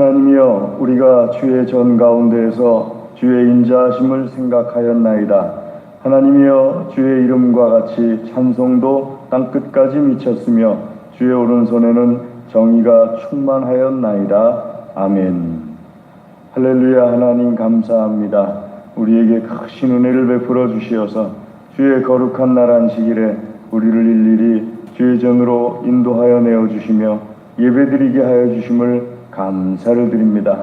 하나님이여, 우리가 주의 전 가운데에서 주의 인자하심을 생각하였나이다. 하나님이여, 주의 이름과 같이 찬송도 땅끝까지 미쳤으며 주의 오른손에는 정의가 충만하였나이다. 아멘. 할렐루야. 하나님 감사합니다. 우리에게 크신 은혜를 베풀어 주시어서 주의 거룩한 날 안식일에 우리를 일일이 주의 전으로 인도하여 내어주시며 예배드리게 하여 주심을 감사를 드립니다.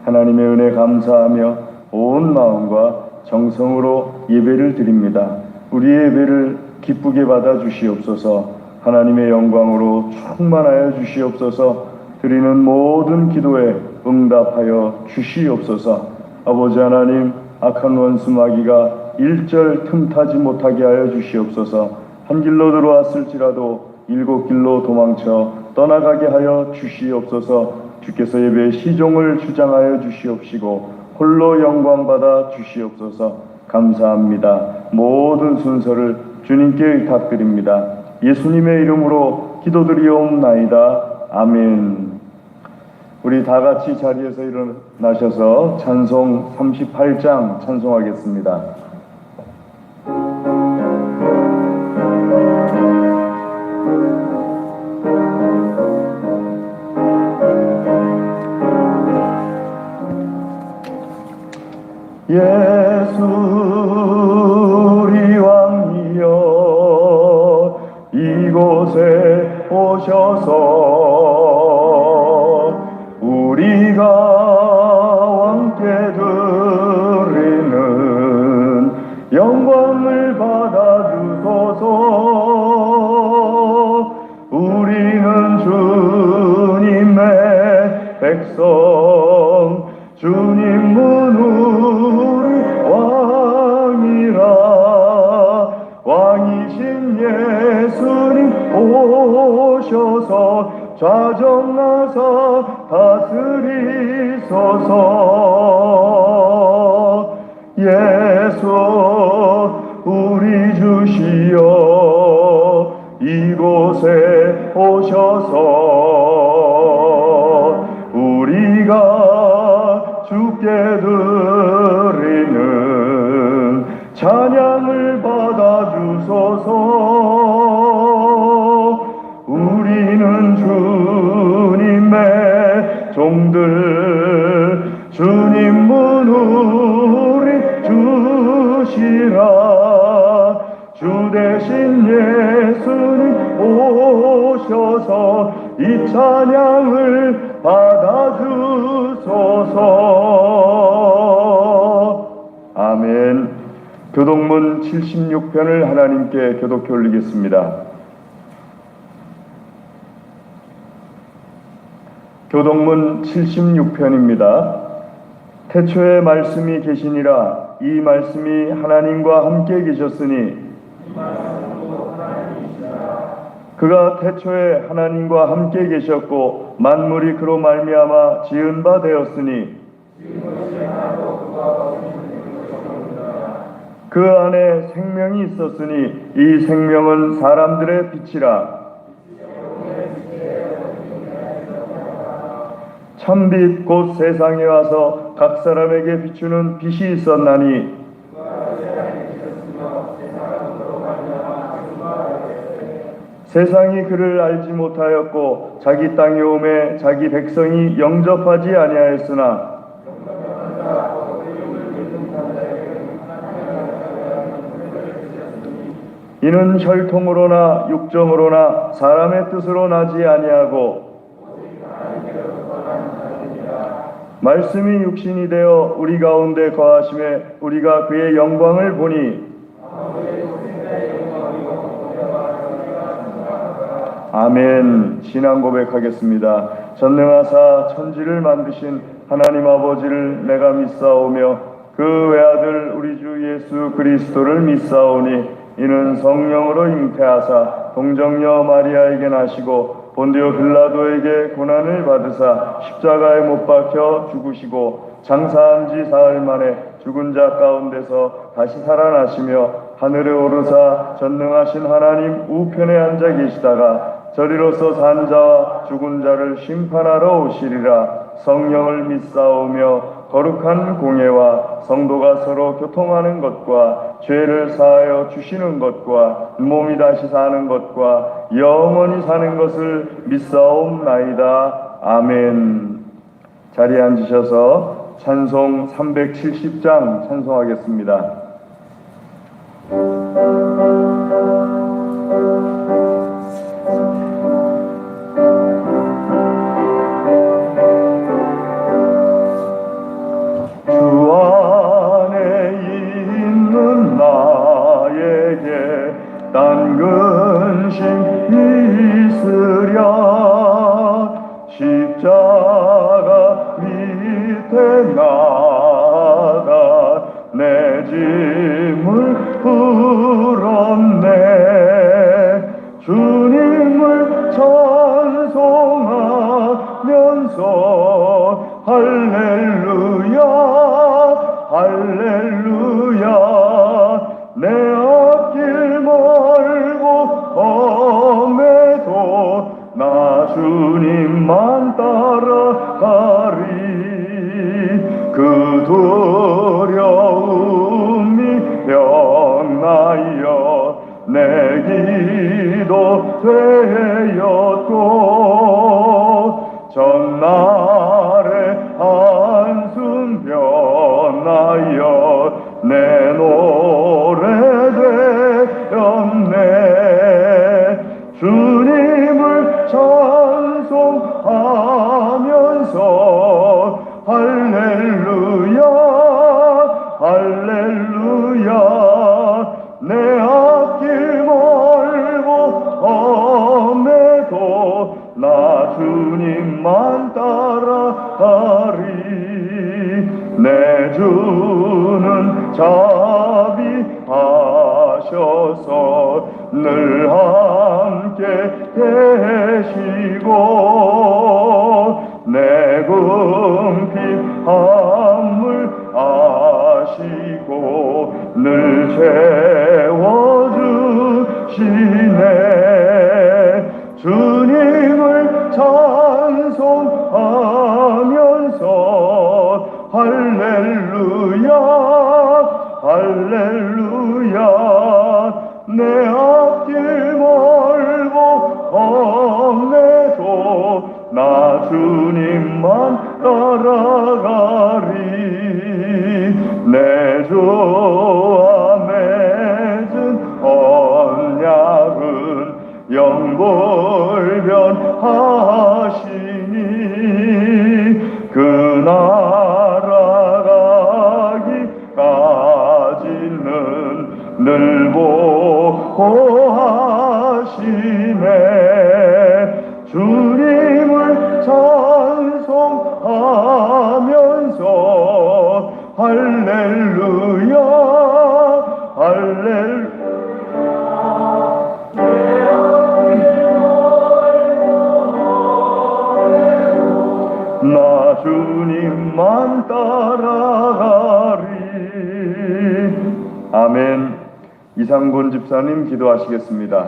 하나님의 은혜 감사하며 온 마음과 정성으로 예배를 드립니다. 우리의 예배를 기쁘게 받아 주시옵소서. 하나님의 영광으로 충만하여 주시옵소서. 드리는 모든 기도에 응답하여 주시옵소서. 아버지 하나님, 악한 원수 마귀가 일절 틈타지 못하게 하여 주시옵소서. 한 길로 들어왔을지라도 일곱 길로 도망쳐 떠나가게 하여 주시옵소서. 주께서 예배의 시종을 주장하여 주시옵시고 홀로 영광받아 주시옵소서. 감사합니다. 모든 순서를 주님께 의탁드립니다. 예수님의 이름으로 기도드리옵나이다. 아멘. 우리 다 같이 자리에서 일어나셔서 찬송 38장 찬송하겠습니다. 예수 우리 왕이여 이곳에 오셔서 우리가 왕께 드리는 영광을 받아주소서. 우리는 주님의 백성, 주님 문우리 왕이라. 왕이신 예수님 오셔서 좌정하사 다스리소서. 예수 우리 주시여 이곳에 오셔서 우리가 주께 드리는 찬양을 받아주소서. 우리는 주님의 종들, 주님 문우리 주시라. 주 대신 예수님 오셔서 이 찬양을 받아주소서. 아멘. 교독문 76편을 하나님께 교독해 올리겠습니다. 교독문 76편입니다. 태초에 말씀이 계시니라. 이 말씀이 하나님과 함께 계셨으니 그가 태초에 하나님과 함께 계셨고 만물이 그로 말미암아 지은 바 되었으니 그 안에 생명이 있었으니 이 생명은 사람들의 빛이라. 참빛 곧 세상에 와서 각 사람에게 비추는 빛이 있었나니 세상이 그를 알지 못하였고 자기 땅에 오매 자기 백성이 영접하지 아니하였으나 이는 혈통으로나 육정으로나 사람의 뜻으로 나지 아니하고 말씀이 육신이 되어 우리 가운데 거하심에 우리가 그의 영광을 보니 아멘. 신앙 고백하겠습니다. 전능하사 천지를 만드신 하나님 아버지를 내가 믿사오며 그 외아들 우리 주 예수 그리스도를 믿사오니 이는 성령으로 잉태하사 동정녀 마리아에게 나시고 본디오 빌라도에게 고난을 받으사 십자가에 못 박혀 죽으시고 장사한 지 사흘 만에 죽은 자 가운데서 다시 살아나시며 하늘에 오르사 전능하신 하나님 우편에 앉아 계시다가 저리로서 산 자와 죽은 자를 심판하러 오시리라. 성령을 믿사오며 거룩한 공예와 성도가 서로 교통하는 것과 죄를 사하여 주시는 것과 몸이 다시 사는 것과 영원히 사는 것을 믿사옵나이다. 아멘. 자리에 앉으셔서 찬송 370장 찬송하겠습니다. 주 안에 있는 나에게 딴 근심 있으랴. 십자가 밑에 나가 내 짐을 풀었네. 주님을 찬송하면서 할렐루야 할렐루야. 내 앞길 멀고 험해도 나 주님만 따라가리. 그 두려움이 변하여 내 기도 되었고 전날에 한숨 변하여 내 노래 되었네. 주님을 찬송하면서 할렐루야 할렐루야. 내 앞길 멀고 험해도 나 주님만 따라가리. 내 주는 자비하셔서 늘 함께 계시고 내 궁핍함을 아시고 늘 채워주시네. 주님을 찬송하면서 할렐루야 할렐루야. 내 앞길 멀고 험해도 나 주님만 따라가리. 내 주와 맺은 언약은 영불변하시니 그 나라 가기까지는 늘 보호하시네. 주님을 찬송하면서 할렐루야 할렐루야. 나 주님만 따라가리. 아멘. 이상곤 집사님 기도하시겠습니다.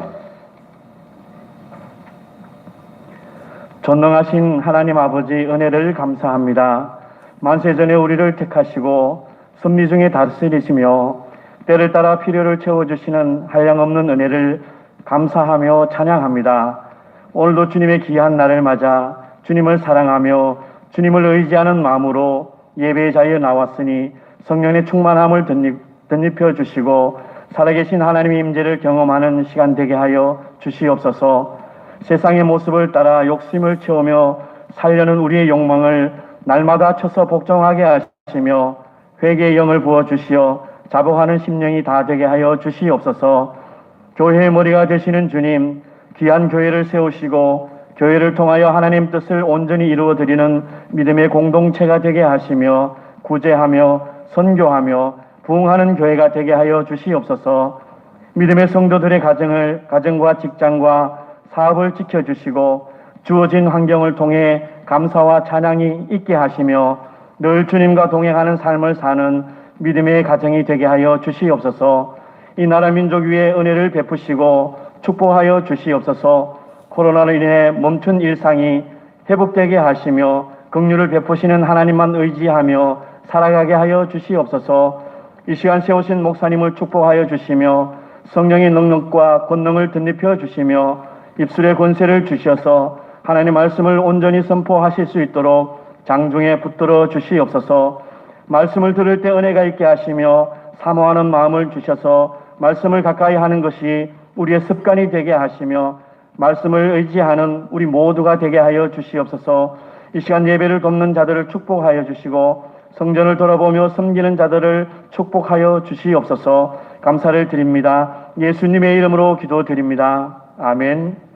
전능하신 하나님 아버지 은혜를 감사합니다. 만세전에 우리를 택하시고 섭리 중에 다스리시며 때를 따라 필요를 채워주시는 한량없는 은혜를 감사하며 찬양합니다. 오늘도 주님의 귀한 날을 맞아 주님을 사랑하며 주님을 의지하는 마음으로 예배의 자리에 나왔으니 성령의 충만함을 덧입혀 주시고 살아계신 하나님의 임재를 경험하는 시간 되게 하여 주시옵소서. 세상의 모습을 따라 욕심을 채우며 살려는 우리의 욕망을 날마다 쳐서 복종하게 하시며 회개의 영을 부어주시어 자복하는 심령이 다 되게 하여 주시옵소서. 교회의 머리가 되시는 주님, 귀한 교회를 세우시고 교회를 통하여 하나님 뜻을 온전히 이루어드리는 믿음의 공동체가 되게 하시며 구제하며 선교하며 부흥하는 교회가 되게 하여 주시옵소서. 믿음의 성도들의 가정과 직장과 사업을 지켜주시고 주어진 환경을 통해 감사와 찬양이 있게 하시며 늘 주님과 동행하는 삶을 사는 믿음의 가정이 되게 하여 주시옵소서. 이 나라 민족 위에 은혜를 베푸시고 축복하여 주시옵소서. 코로나로 인해 멈춘 일상이 회복되게 하시며 긍휼을 베푸시는 하나님만 의지하며 살아가게 하여 주시옵소서. 이 시간 세우신 목사님을 축복하여 주시며 성령의 능력과 권능을 덧입혀 주시며 입술의 권세를 주셔서 하나님의 말씀을 온전히 선포하실 수 있도록 장중에 붙들어 주시옵소서. 말씀을 들을 때 은혜가 있게 하시며 사모하는 마음을 주셔서 말씀을 가까이 하는 것이 우리의 습관이 되게 하시며 말씀을 의지하는 우리 모두가 되게 하여 주시옵소서. 이 시간 예배를 돕는 자들을 축복하여 주시고 성전을 돌아보며 섬기는 자들을 축복하여 주시옵소서. 감사를 드립니다. 예수님의 이름으로 기도드립니다. 아멘.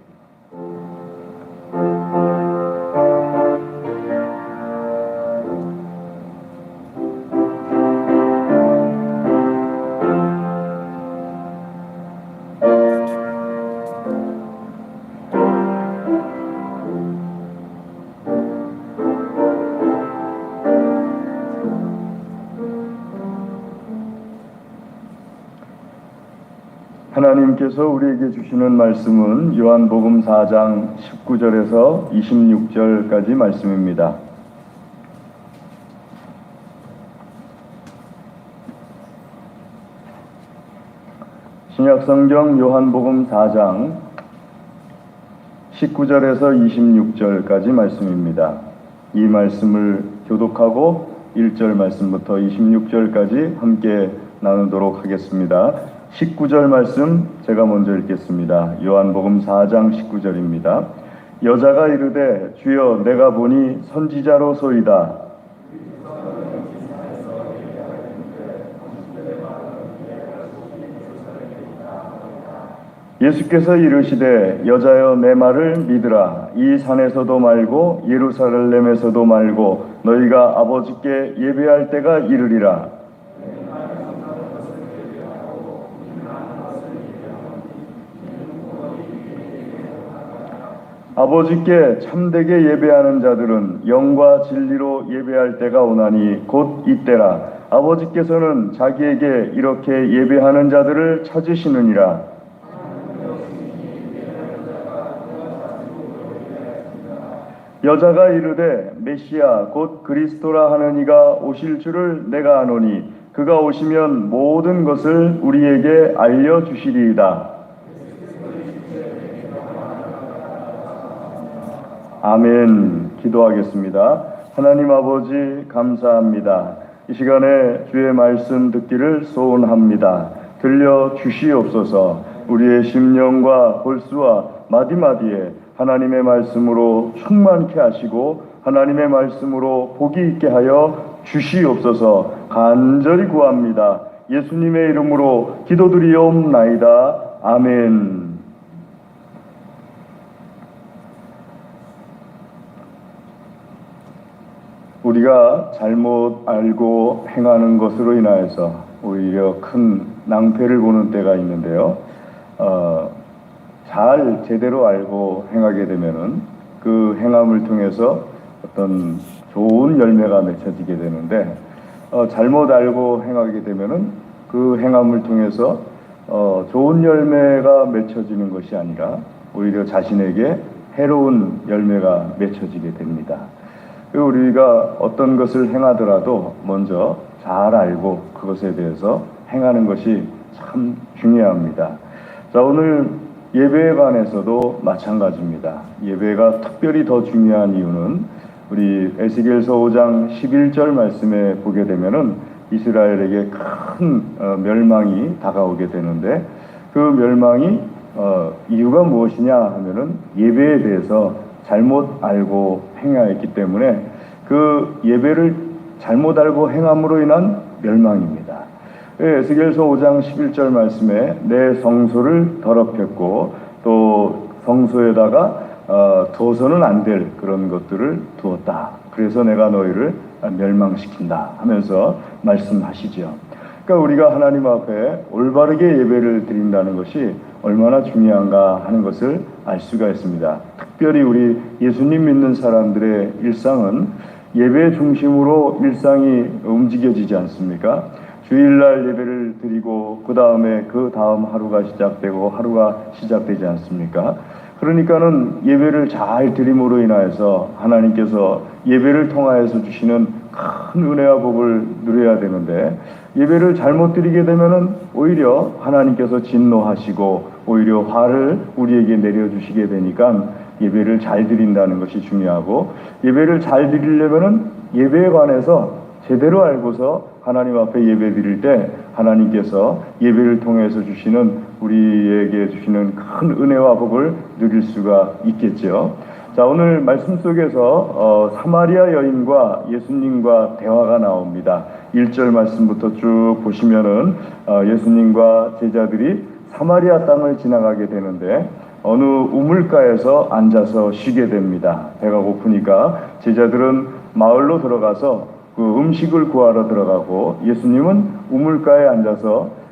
하나님께서 우리에게 주시는 말씀은 요한복음 4장 19절에서 26절까지 말씀입니다. 신약성경 요한복음 4장 19절에서 26절까지 말씀입니다. 이 말씀을 교독하고 1절 말씀부터 26절까지 함께 나누도록 하겠습니다. 19절 말씀 제가 먼저 읽겠습니다. 요한복음 4장 19절입니다. 여자가 이르되 주여 내가 보니 선지자로소이다. 예수께서 이르시되 여자여 내 말을 믿으라. 이 산에서도 말고 예루살렘에서도 말고 너희가 아버지께 예배할 때가 이르리라. 아버지께 참되게 예배하는 자들은 영과 진리로 예배할 때가 오나니 곧 이때라. 아버지께서는 자기에게 이렇게 예배하는 자들을 찾으시느니라. 여자가 이르되 메시아 곧 그리스도라 하는 이가 오실 줄을 내가 아노니 그가 오시면 모든 것을 우리에게 알려주시리이다. 아멘. 기도하겠습니다. 하나님 아버지 감사합니다. 이 시간에 주의 말씀 듣기를 소원합니다. 들려주시옵소서. 우리의 심령과 볼수와 마디마디에 하나님의 말씀으로 충만케 하시고 하나님의 말씀으로 복이 있게 하여 주시옵소서. 간절히 구합니다. 예수님의 이름으로 기도드리옵나이다. 아멘. 우리가 잘못 알고 행하는 것으로 인하여서 오히려 큰 낭패를 보는 때가 있는데요. 잘 제대로 알고 행하게 되면은 그 행함을 통해서 어떤 좋은 열매가 맺혀지게 되는데 잘못 알고 행하게 되면은 그 행함을 통해서 좋은 열매가 맺혀지는 것이 아니라 오히려 자신에게 해로운 열매가 맺혀지게 됩니다. 우리가 어떤 것을 행하더라도 먼저 잘 알고 그것에 대해서 행하는 것이 참 중요합니다. 자, 오늘 예배에 관해서도 마찬가지입니다. 예배가 특별히 더 중요한 이유는 우리 에스겔서 5장 11절 말씀에 보게 되면은 이스라엘에게 큰 멸망이 다가오게 되는데 그 멸망이 이유가 무엇이냐 하면은 예배에 대해서 잘못 알고 행하였기 때문에 그 예배를 잘못 알고 행함으로 인한 멸망입니다. 에스겔서 5장 11절 말씀에 내 성소를 더럽혔고 또 성소에다가 두어서는 안 될 그런 것들을 두었다. 그래서 내가 너희를 멸망시킨다 하면서 말씀하시죠. 그러니까 우리가 하나님 앞에 올바르게 예배를 드린다는 것이 얼마나 중요한가 하는 것을 알 수가 있습니다. 특별히 우리 예수님 믿는 사람들의 일상은 예배 중심으로 일상이 움직여지지 않습니까? 주일날 예배를 드리고 그 다음에 그 다음 하루가 시작되고 하루가 시작되지 않습니까? 그러니까는 예배를 잘 드림으로 인하여서 하나님께서 예배를 통하여서 주시는 큰 은혜와 복을 누려야 되는데, 예배를 잘못 드리게 되면은 오히려 하나님께서 진노하시고 오히려 화를 우리에게 내려주시게 되니까 예배를 잘 드린다는 것이 중요하고, 예배를 잘 드리려면은 예배에 관해서 제대로 알고서 하나님 앞에 예배 드릴 때 하나님께서 예배를 통해서 주시는, 우리에게 주시는 큰 은혜와 복을 누릴 수가 있겠죠. 자, 오늘 말씀 속에서 사마리아 여인과 예수님과 대화가 나옵니다. 1절 말씀부터 쭉 보시면은 예수님과 제자들이 사마리아 땅을 지나가게 되는데 어느 우물가에서 앉아서 쉬게 됩니다. 배가 고프니까 제자들은 마을로 들어가서 그 음식을 구하러 들어가고, 예수님은 우물가에 앉아서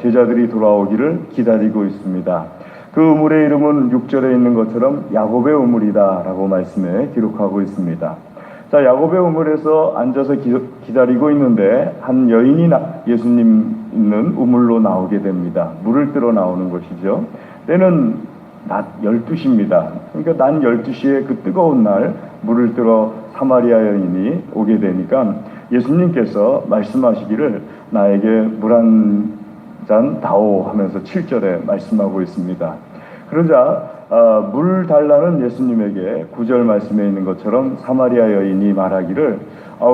제자들이 돌아오기를 기다리고 있습니다. 그 우물의 이름은 6절에 있는 것처럼 야곱의 우물이다 라고 말씀에 기록하고 있습니다. 자, 야곱의 우물에서 앉아서 기다리고 있는데 한 여인이 예수님 있는 우물로 나오게 됩니다. 물을 뜨러 나오는 것이죠. 때는 낮 12시입니다. 그러니까 낮 12시에 그 뜨거운 날 물을 뜨러 사마리아 여인이 오게 되니까 예수님께서 말씀하시기를 나에게 물 한 잔 다오 하면서 7절에 말씀하고 있습니다. 그러자 물 달라는 예수님에게 9절 말씀에 있는 것처럼 사마리아 여인이 말하기를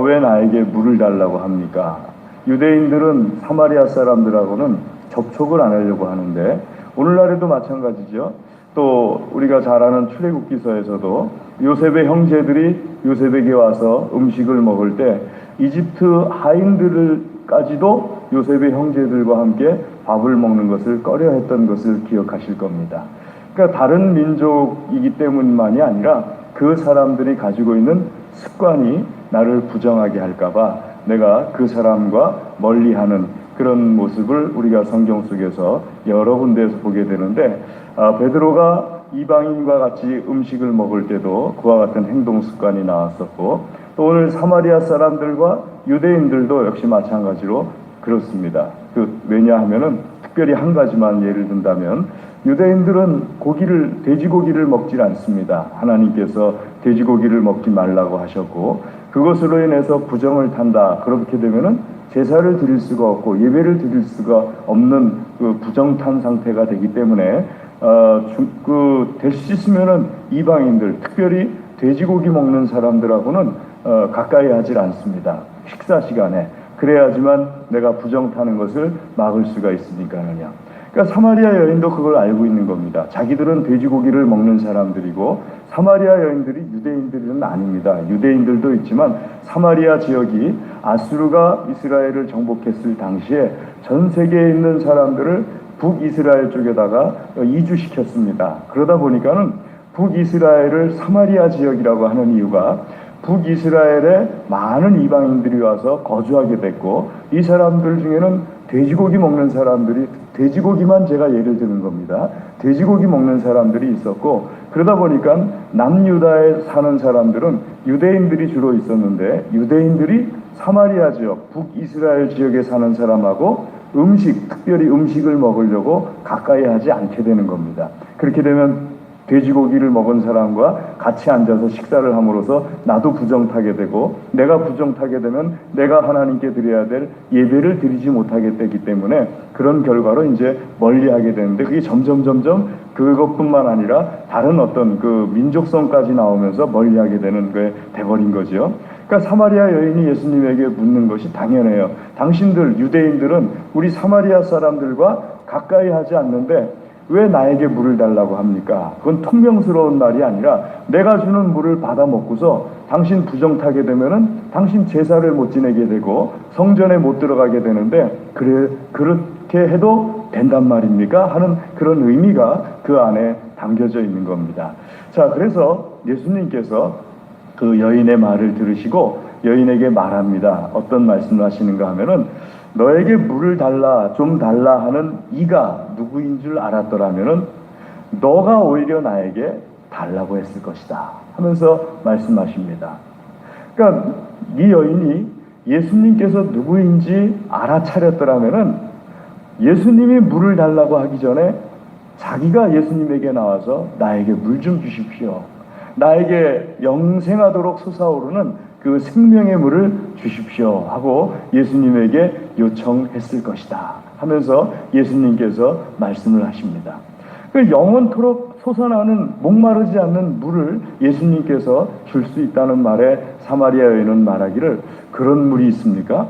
왜 나에게 물을 달라고 합니까? 유대인들은 사마리아 사람들하고는 접촉을 안 하려고 하는데, 오늘날에도 마찬가지죠. 또 우리가 잘 아는 출애굽기서에서도 요셉의 형제들이 요셉에게 와서 음식을 먹을 때 이집트 하인들까지도 요셉의 형제들과 함께 밥을 먹는 것을 꺼려했던 것을 기억하실 겁니다. 그러니까 다른 민족이기 때문만이 아니라 그 사람들이 가지고 있는 습관이 나를 부정하게 할까봐 내가 그 사람과 멀리하는 그런 모습을 우리가 성경 속에서 여러 군데에서 보게 되는데, 베드로가 이방인과 같이 음식을 먹을 때도 그와 같은 행동 습관이 나왔었고, 또 오늘 사마리아 사람들과 유대인들도 역시 마찬가지로 그렇습니다. 왜냐하면은 특별히 한 가지만 예를 든다면, 유대인들은 돼지고기를 먹질 않습니다. 하나님께서 돼지고기를 먹지 말라고 하셨고, 그것으로 인해서 부정을 탄다. 그렇게 되면은 제사를 드릴 수가 없고 예배를 드릴 수가 없는 그 부정탄 상태가 되기 때문에 될 수 있으면은 이방인들, 특별히 돼지고기 먹는 사람들하고는 가까이 하질 않습니다. 식사 시간에. 그래야지만 내가 부정 타는 것을 막을 수가 있으니까는요. 그러니까 사마리아 여인도 그걸 알고 있는 겁니다. 자기들은 돼지고기를 먹는 사람들이고 사마리아 여인들이 유대인들은 아닙니다. 유대인들도 있지만 사마리아 지역이 아수르가 이스라엘을 정복했을 당시에 전 세계에 있는 사람들을 북이스라엘 쪽에다가 이주시켰습니다. 그러다 보니까는 북이스라엘을 사마리아 지역이라고 하는 이유가 북이스라엘에 많은 이방인들이 와서 거주하게 됐고, 이 사람들 중에는 돼지고기 먹는 사람들이, 돼지고기만 제가 예를 드는 겁니다. 돼지고기 먹는 사람들이 있었고, 그러다 보니까 남유다에 사는 사람들은 유대인들이 주로 있었는데, 유대인들이 사마리아 지역, 북이스라엘 지역에 사는 사람하고 특별히 음식을 먹으려고 가까이 하지 않게 되는 겁니다. 그렇게 되면 돼지고기를 먹은 사람과 같이 앉아서 식사를 함으로써 나도 부정타게 되고, 내가 부정타게 되면 내가 하나님께 드려야 될 예배를 드리지 못하게 되기 때문에 그런 결과로 이제 멀리하게 되는데, 그게 점점 그것뿐만 아니라 다른 어떤 그 민족성까지 나오면서 멀리하게 되는 게 돼버린 거죠. 그러니까 사마리아 여인이 예수님에게 묻는 것이 당연해요. 당신들 유대인들은 우리 사마리아 사람들과 가까이 하지 않는데 왜 나에게 물을 달라고 합니까? 그건 퉁명스러운 말이 아니라 내가 주는 물을 받아 먹고서 당신 부정타게 되면은 당신 제사를 못 지내게 되고 성전에 못 들어가게 되는데, 그렇게 해도 된단 말입니까? 하는 그런 의미가 그 안에 담겨져 있는 겁니다. 자, 그래서 예수님께서 그 여인의 말을 들으시고 여인에게 말합니다. 어떤 말씀을 하시는가 하면은, 너에게 물을 달라, 좀 달라 하는 이가 누구인 줄 알았더라면은 너가 오히려 나에게 달라고 했을 것이다 하면서 말씀하십니다. 그러니까 이 여인이 예수님께서 누구인지 알아차렸더라면은 예수님이 물을 달라고 하기 전에 자기가 예수님에게 나와서 나에게 물 좀 주십시오. 나에게 영생하도록 솟아오르는 그 생명의 물을 주십시오 하고 예수님에게 요청했을 것이다 하면서 예수님께서 말씀을 하십니다. 그 영원토록 솟아나는 목마르지 않는 물을 예수님께서 줄 수 있다는 말에 사마리아 여인은 말하기를, 그런 물이 있습니까?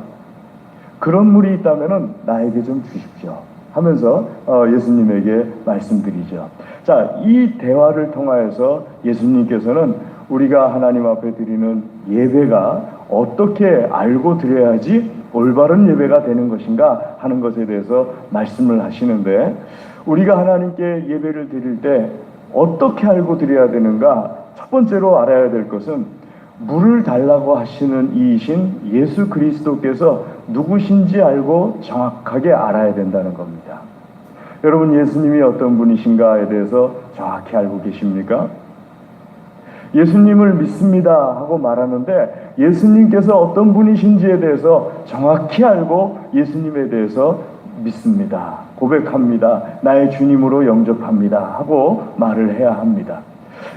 그런 물이 있다면 나에게 좀 주십시오 하면서 예수님에게 말씀드리죠. 자, 이 대화를 통하여서 예수님께서는 우리가 하나님 앞에 드리는 예배가 어떻게 알고 드려야지 올바른 예배가 되는 것인가 하는 것에 대해서 말씀을 하시는데, 우리가 하나님께 예배를 드릴 때 어떻게 알고 드려야 되는가? 첫 번째로 알아야 될 것은 물을 달라고 하시는 이이신 예수 그리스도께서 누구신지 알고 정확하게 알아야 된다는 겁니다. 여러분, 예수님이 어떤 분이신가에 대해서 정확히 알고 계십니까? 예수님을 믿습니다 하고 말하는데 예수님께서 어떤 분이신지에 대해서 정확히 알고 예수님에 대해서 믿습니다, 고백합니다, 나의 주님으로 영접합니다 하고 말을 해야 합니다.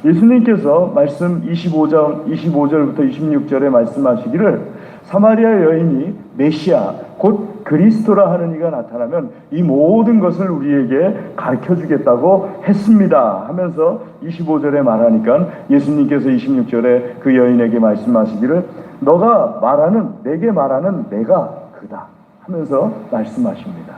예수님께서 말씀 25절부터 26절에 말씀하시기를, 사마리아 여인이 메시아 곧 그리스도라 하는 이가 나타나면 이 모든 것을 우리에게 가르쳐 주겠다고 했습니다 하면서 25절에 말하니까 예수님께서 26절에 그 여인에게 말씀하시기를, 너가 말하는, 내게 말하는 내가 그다 하면서 말씀하십니다.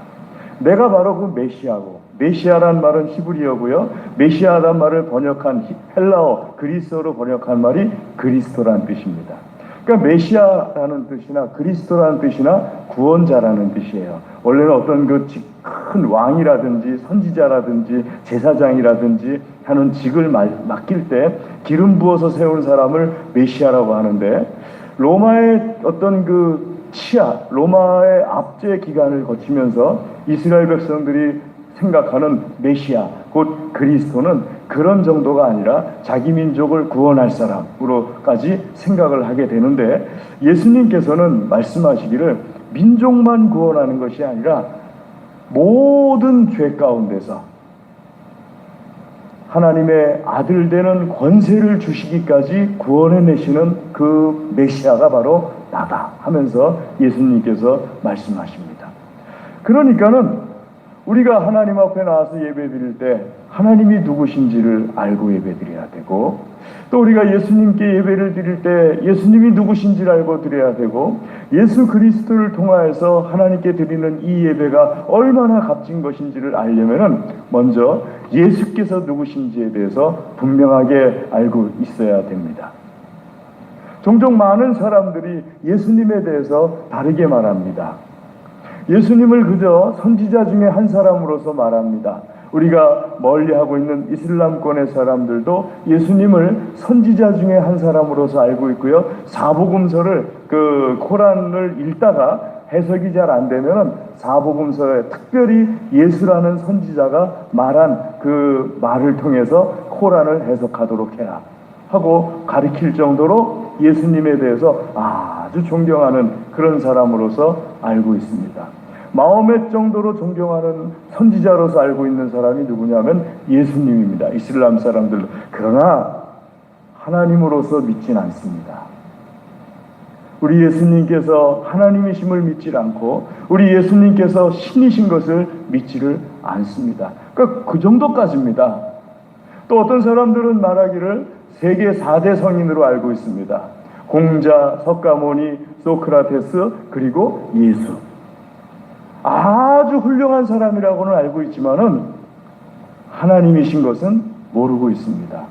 내가 바로 그 메시아고, 메시아란 말은 히브리어고요, 메시아란 말을 번역한 헬라어 그리스어로 번역한 말이 그리스도라는 뜻입니다. 그러니까 메시아라는 뜻이나 그리스도라는 뜻이나 구원자라는 뜻이에요. 원래는 어떤 그 큰 왕이라든지 선지자라든지 제사장이라든지 하는 직을 맡길 때 기름 부어서 세운 사람을 메시아라고 하는데, 로마의 어떤 그 로마의 압제 기간을 거치면서 이스라엘 백성들이 생각하는 메시아 곧 그리스도는 그런 정도가 아니라 자기 민족을 구원할 사람으로까지 생각을 하게 되는데, 예수님께서는 말씀하시기를 민족만 구원하는 것이 아니라 모든 죄 가운데서 하나님의 아들 되는 권세를 주시기까지 구원해내시는 그 메시아가 바로 나다 하면서 예수님께서 말씀하십니다. 그러니까는 우리가 하나님 앞에 나와서 예배드릴 때 하나님이 누구신지를 알고 예배드려야 되고, 또 우리가 예수님께 예배를 드릴 때 예수님이 누구신지를 알고 드려야 되고, 예수 그리스도를 통하여서 하나님께 드리는 이 예배가 얼마나 값진 것인지를 알려면은 먼저 예수께서 누구신지에 대해서 분명하게 알고 있어야 됩니다. 종종 많은 사람들이 예수님에 대해서 다르게 말합니다. 예수님을 그저 선지자 중에 한 사람으로서 말합니다. 우리가 멀리하고 있는 이슬람권의 사람들도 예수님을 선지자 중에 한 사람으로서 알고 있고요, 사복음서를 그 코란을 읽다가 해석이 잘 안 되면은 사복음서에 특별히 예수라는 선지자가 말한 그 말을 통해서 코란을 해석하도록 해라 하고 가르칠 정도로 예수님에 대해서 아주 존경하는 그런 사람으로서 알고 있습니다. 마호멧 정도로 존경하는 선지자로서 알고 있는 사람이 누구냐면 예수님입니다. 이슬람 사람들도. 그러나 하나님으로서 믿진 않습니다. 우리 예수님께서 하나님이심을 믿질 않고 우리 예수님께서 신이신 것을 믿지를 않습니다. 그러니까 그 정도까지입니다. 또 어떤 사람들은 말하기를 세계 4대 성인으로 알고 있습니다. 공자, 석가모니, 소크라테스, 그리고 예수. 아주 훌륭한 사람이라고는 알고 있지만은 하나님이신 것은 모르고 있습니다.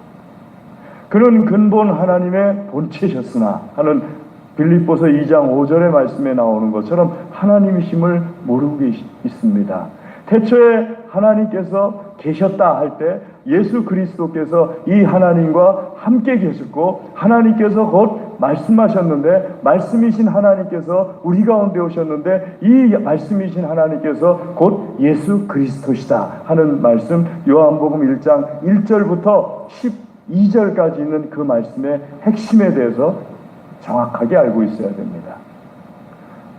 그는 근본 하나님의 본체셨으나 하는 빌립보서 2장 5절의 말씀에 나오는 것처럼 하나님이심을 모르고 있습니다. 태초에 하나님께서 계셨다 할 때 예수 그리스도께서 이 하나님과 함께 계셨고 하나님께서 곧 말씀하셨는데 말씀이신 하나님께서 우리 가운데 오셨는데 이 말씀이신 하나님께서 곧 예수 그리스도시다 하는 말씀, 요한복음 1장 1절부터 12절까지 있는 그 말씀의 핵심에 대해서 정확하게 알고 있어야 됩니다.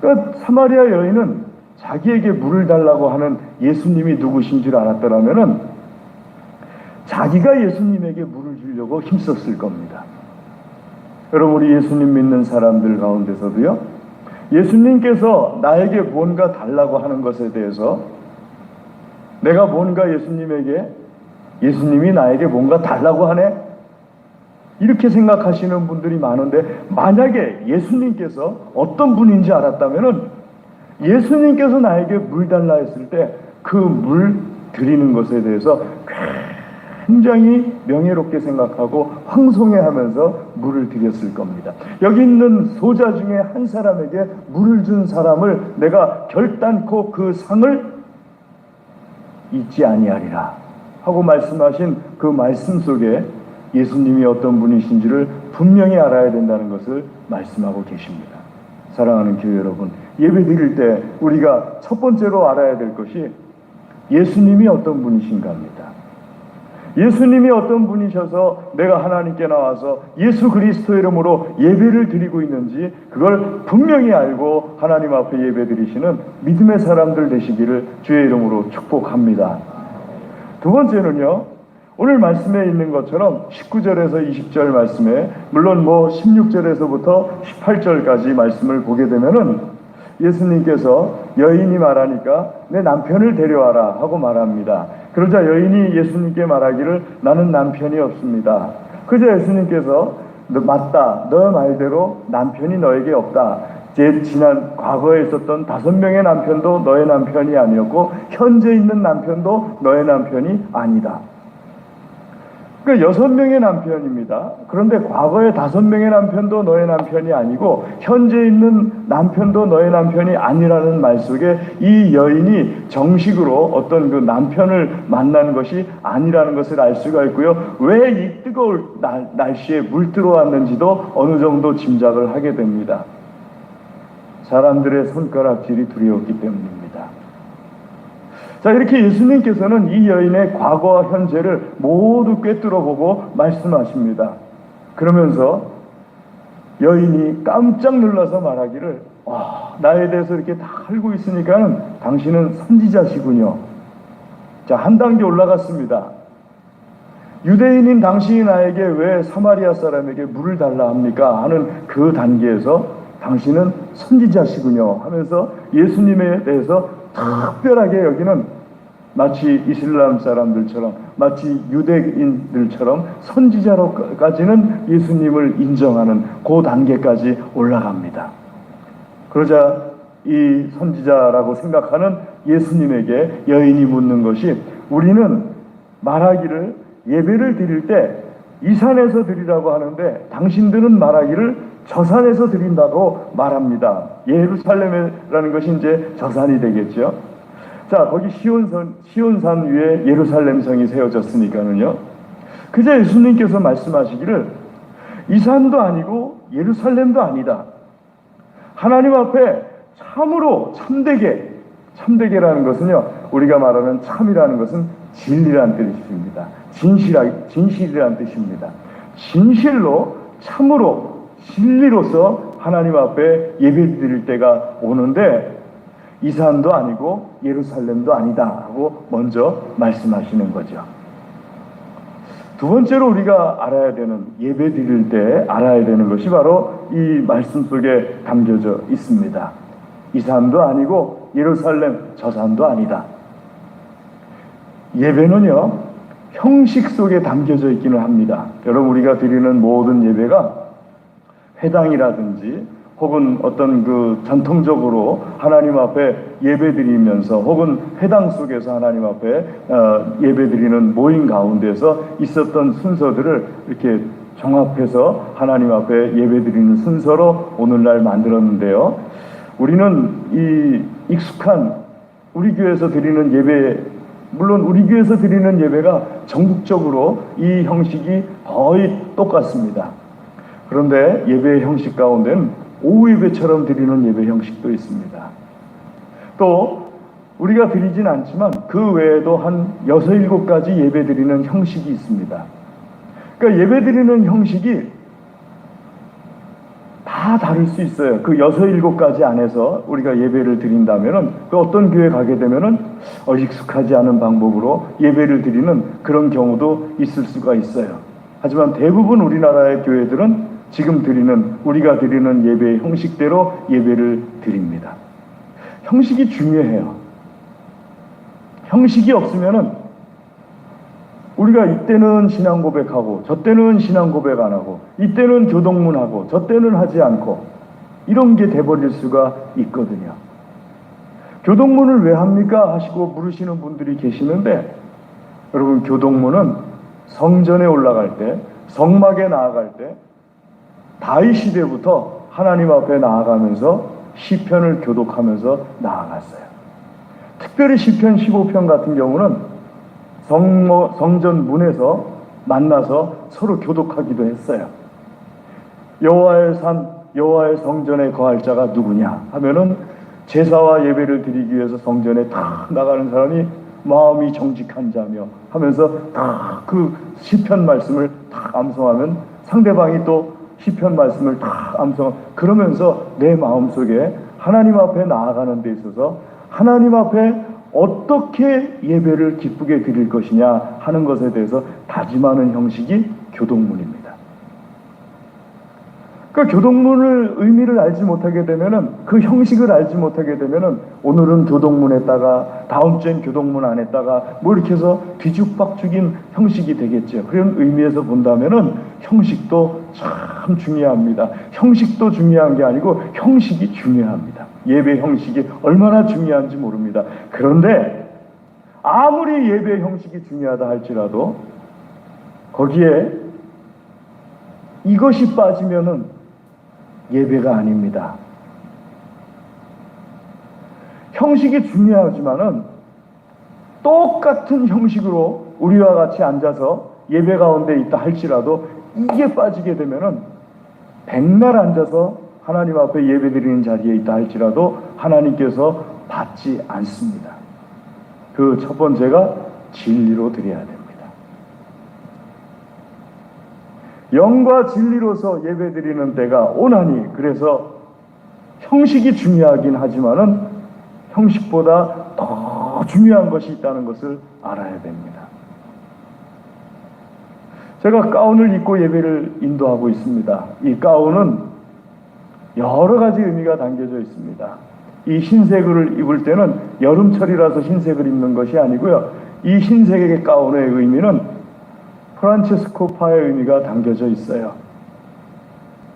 그러니까 사마리아 여인은 자기에게 물을 달라고 하는 예수님이 누구신 줄 알았더라면은 자기가 예수님에게 물을 주려고 힘썼을 겁니다. 여러분, 우리 예수님 믿는 사람들 가운데서도요, 예수님께서 나에게 뭔가 달라고 하는 것에 대해서 내가 뭔가 예수님이 나에게 뭔가 달라고 하네? 이렇게 생각하시는 분들이 많은데, 만약에 예수님께서 어떤 분인지 알았다면은 예수님께서 나에게 물 달라 했을 때 그 물 드리는 것에 대해서 굉장히 명예롭게 생각하고 황송해하면서 물을 드렸을 겁니다. 여기 있는 소자 중에 한 사람에게 물을 준 사람을 내가 결단코 그 상을 잊지 아니하리라 하고 말씀하신 그 말씀 속에 예수님이 어떤 분이신지를 분명히 알아야 된다는 것을 말씀하고 계십니다. 사랑하는 교회 여러분, 예배 드릴 때 우리가 첫 번째로 알아야 될 것이 예수님이 어떤 분이신가 합니다. 예수님이 어떤 분이셔서 내가 하나님께 나와서 예수 그리스도 이름으로 예배를 드리고 있는지 그걸 분명히 알고 하나님 앞에 예배 드리시는 믿음의 사람들 되시기를 주의 이름으로 축복합니다. 두 번째는요, 오늘 말씀에 있는 것처럼 19절에서 20절 말씀에, 물론 16절에서부터 18절까지 말씀을 보게 되면은 예수님께서 여인이 말하니까 내 남편을 데려와라 하고 말합니다. 그러자 여인이 예수님께 말하기를 나는 남편이 없습니다. 그러자 예수님께서 맞다, 너 말대로 남편이 너에게 없다. 지난 과거에 있었던 5명의 남편도 너의 남편이 아니었고 현재 있는 남편도 너의 남편이 아니다. 그러니까 6명의 남편입니다. 그런데 과거에 5명의 남편도 너의 남편이 아니고 현재 있는 남편도 너의 남편이 아니라는 말 속에 이 여인이 정식으로 어떤 그 남편을 만난 것이 아니라는 것을 알 수가 있고요. 왜 이 뜨거울 날씨에 물 들어왔는지도 어느 정도 짐작을 하게 됩니다. 사람들의 손가락질이 두려웠기 때문입니다. 자, 이렇게 예수님께서는 이 여인의 과거와 현재를 모두 꿰뚫어 보고 말씀하십니다. 그러면서 여인이 깜짝 놀라서 말하기를 나에 대해서 이렇게 다 알고 있으니까는 당신은 선지자시군요. 자, 한 단계 올라갔습니다. 유대인인 당신이 나에게 왜 사마리아 사람에게 물을 달라 합니까? 하는 그 단계에서 당신은 선지자시군요 하면서 예수님에 대해서 특별하게 여기는 마치 이슬람 사람들처럼, 마치 유대인들처럼 선지자로까지는 예수님을 인정하는 그 단계까지 올라갑니다. 그러자 이 선지자라고 생각하는 예수님에게 여인이 묻는 것이, 우리는 말하기를 예배를 드릴 때 이 산에서 드리라고 하는데 당신들은 말하기를 저 산에서 드린다고 말합니다. 예루살렘이라는 것이 이제 저 산이 되겠죠. 자, 거기 시온산 위에 예루살렘 성이 세워졌으니까는요. 그저 예수님께서 말씀하시기를 이 산도 아니고 예루살렘도 아니다. 하나님 앞에 참으로 참되게라는 것은요, 우리가 말하는 참이라는 것은 진리란 뜻입니다. 진실이란 뜻입니다. 진실로, 참으로, 진리로서 하나님 앞에 예배 드릴 때가 오는데 이 산도 아니고 예루살렘도 아니다 하고 먼저 말씀하시는 거죠. 두 번째로 우리가 알아야 되는, 예배 드릴 때 알아야 되는 것이 바로 이 말씀 속에 담겨져 있습니다. 이 산도 아니고 예루살렘 저 산도 아니다. 예배는요, 형식 속에 담겨져 있기는 합니다. 여러분, 우리가 드리는 모든 예배가 회당이라든지 혹은 어떤 그 전통적으로 하나님 앞에 예배드리면서 혹은 회당 속에서 하나님 앞에 예배드리는 모임 가운데서 있었던 순서들을 이렇게 종합해서 하나님 앞에 예배드리는 순서로 오늘날 만들었는데요. 우리는 이 익숙한 우리 교회에서 드리는 예배, 물론 우리 교회에서 드리는 예배가 전국적으로 이 형식이 거의 똑같습니다. 그런데 예배의 형식 가운데는 오후 예배처럼 드리는 예배 형식도 있습니다. 또 우리가 드리진 않지만 그 외에도 한 6, 7가지 예배 드리는 형식이 있습니다. 그러니까 예배 드리는 형식이 다 다 다를 수 있어요. 그 6-7가지 안에서 우리가 예배를 드린다면은, 그 어떤 교회 가게 되면은 익숙하지 않은 방법으로 예배를 드리는 그런 경우도 있을 수가 있어요. 하지만 대부분 우리나라의 교회들은 지금 우리가 드리는 예배의 형식대로 예배를 드립니다. 형식이 중요해요. 형식이 없으면은 우리가 이때는 신앙 고백하고 저 때는 신앙 고백 안 하고 이때는 교동문하고 저 때는 하지 않고 이런 게 돼버릴 수가 있거든요. 교동문을 왜 합니까? 하시고 물으시는 분들이 계시는데, 여러분, 교동문은 성전에 올라갈 때, 성막에 나아갈 때 다윗 시대부터 하나님 앞에 나아가면서 시편을 교독하면서 나아갔어요. 특별히 시편 15편 같은 경우는 성전 문에서 만나서 서로 교독하기도 했어요. 여호와의 산, 여호와의 성전에 거할 자가 누구냐 하면은 제사와 예배를 드리기 위해서 성전에 다 나가는 사람이 마음이 정직한 자며 하면서 다 그 시편 말씀을 다 암송하면 상대방이 또 시편 말씀을 다 그러면서 내 마음속에 하나님 앞에 나아가는 데 있어서 하나님 앞에 어떻게 예배를 기쁘게 드릴 것이냐 하는 것에 대해서 다짐하는 형식이 교동문입니다. 그 교동문을 의미를 알지 못하게 되면은, 그 형식을 알지 못하게 되면은 오늘은 교동문 했다가 다음 주엔 교동문 안 했다가 뭐 이렇게 해서 뒤죽박죽인 형식이 되겠죠. 그런 의미에서 본다면은 형식도 참 중요합니다. 형식도 중요한 게 아니고 형식이 중요합니다. 예배 형식이 얼마나 중요한지 모릅니다. 그런데 아무리 예배 형식이 중요하다 할지라도 거기에 이것이 빠지면은 예배가 아닙니다. 형식이 중요하지만은 똑같은 형식으로 우리와 같이 앉아서 예배 가운데 있다 할지라도 이게 빠지게 되면은 백날 앉아서 하나님 앞에 예배 드리는 자리에 있다 할지라도 하나님께서 받지 않습니다. 그 첫 번째가 진리로 드려야 됩니다. 영과 진리로서 예배 드리는 때가 오나니, 그래서 형식이 중요하긴 하지만은 형식보다 더 중요한 것이 있다는 것을 알아야 됩니다. 제가 가운을 입고 예배를 인도하고 있습니다. 이 가운은 여러 가지 의미가 담겨져 있습니다. 이 흰색을 입을 때는 여름철이라서 흰색을 입는 것이 아니고요. 이 흰색의 가운의 의미는 프란체스코파의 의미가 담겨져 있어요.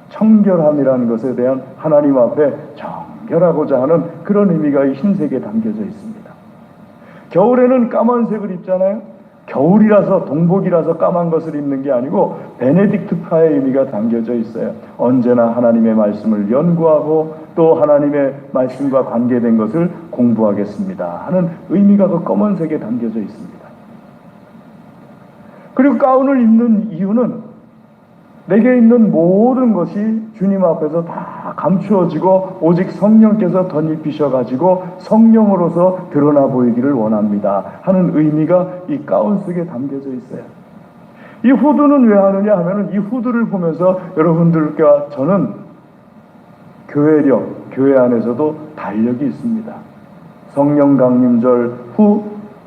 청결함이라는 것에 대한 하나님 앞에 정결하고자 하는 그런 의미가 이 흰색에 담겨져 있습니다. 겨울에는 까만색을 입잖아요. 겨울이라서, 동복이라서 까만 것을 입는 게 아니고 베네딕트파의 의미가 담겨져 있어요. 언제나 하나님의 말씀을 연구하고 또 하나님의 말씀과 관계된 것을 공부하겠습니다 하는 의미가 그 검은색에 담겨져 있습니다. 그리고 가운을 입는 이유는 내게 있는 모든 것이 주님 앞에서 다 감추어지고 오직 성령께서 덧입히셔가지고 성령으로서 드러나 보이기를 원합니다 하는 의미가 이 가운 속에 담겨져 있어요. 이 후드는 왜 하느냐 하면은 이 후드를 보면서 여러분들과 저는 교회 안에서도 달력이 있습니다. 성령 강림절 후